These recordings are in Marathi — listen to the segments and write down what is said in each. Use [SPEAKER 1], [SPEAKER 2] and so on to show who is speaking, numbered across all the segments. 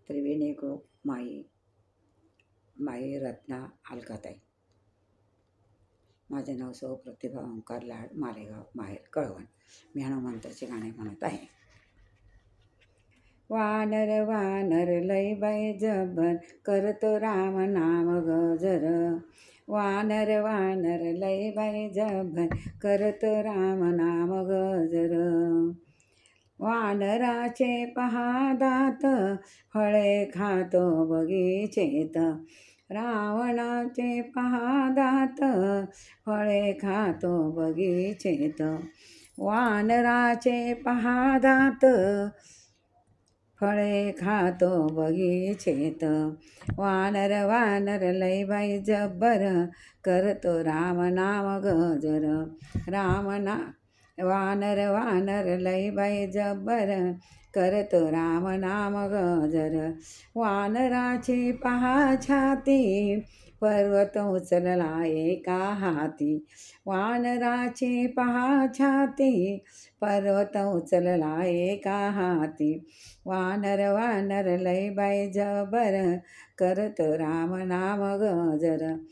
[SPEAKER 1] त्रिवेणी ग्रुप माई रत्ना अलकाताई. माझे नाव सौ प्रतिभा ओंकार लाड, मालेगाव माहेर कळवण. मी हनुमंताचे गाणे म्हणत आहे. वानर वानर लय बाई जबर, करतो राम नाम गजर. वानर वानर लय बाई जबर, करतो राम नाम गजर. वानराचे पहा दात, फळे खातो बगीचेत. रावणाचे पहा दात, फळे खातो बगीचेत. वानराचे पहा दात, फळे खातो बगीचेत. वानर वानर लय बाई जब्बर, करतो राम नाम गजर. वानर वानर लय बाई जब्बर, करतो राम नाम गजर. वानराची पहा छाती, पर्वत उचलला एका हाती. वानराची पहा छाती, पर्वत उचलला एका हाती. वानर वानर लय बाई जबर, करतो राम नाम गजर.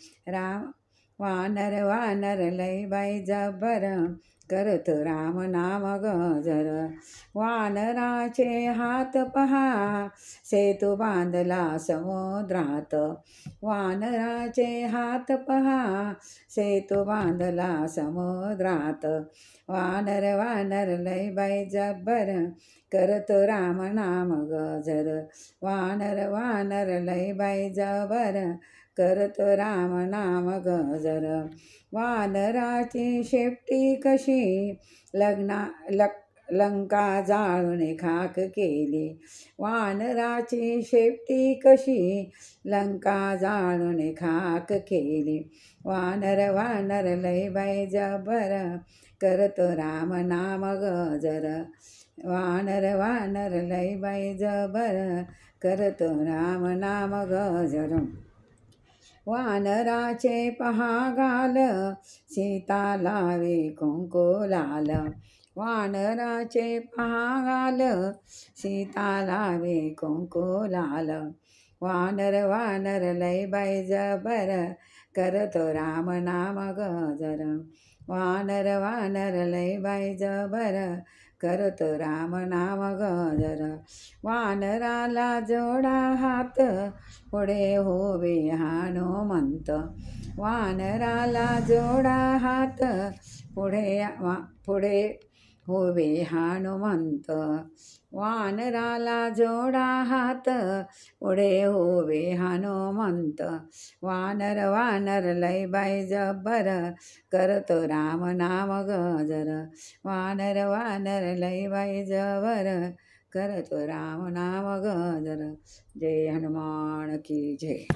[SPEAKER 1] वानर वानर लय बाई जबर, करतो राम नाम गजर. वानराचे हात पहा, सेतू बांधला समुद्रात. वानराचे हात पहा, सेतू बांधला समुद्रात. वानर वानर लय बाई जब्बर, करतो राम नाम गजर. वानर वानर लय बाई जबर, करतो राम नाम गजर. वानराची शेपटी कशी, लंका जाळून खाक केली. वानराची शेपटी कशी, लंका जाळून खाक केली. वानर वानर लय बाई जबर, करतो राम नाम गजर. वानर वानर लय बाई जबर, करतो राम नाम गजर. वानराचे पहा गाल, सीता लावे कुंकू लाल. वानराचे पहा गाल, सीता लावे कुंकू लाल. वानर वानर लय बाई जबर, करतो राम नाम गजर. वानर वानर लय बाई जबर, करतो राम नाम गजर. वानराला जोडा हात, पुढे होवे हनुमंत. वानराला जोडा हात, पुढे होवे हनुमंत. वानराला जोडा हात, पुढे होवे हनुमंत. वानर वानर लय बाई जब्बर, करतो राम नाम गजर. वानर वानर लय बाई जबर, करतो राम नाम गजर. जय हनुमान की जय.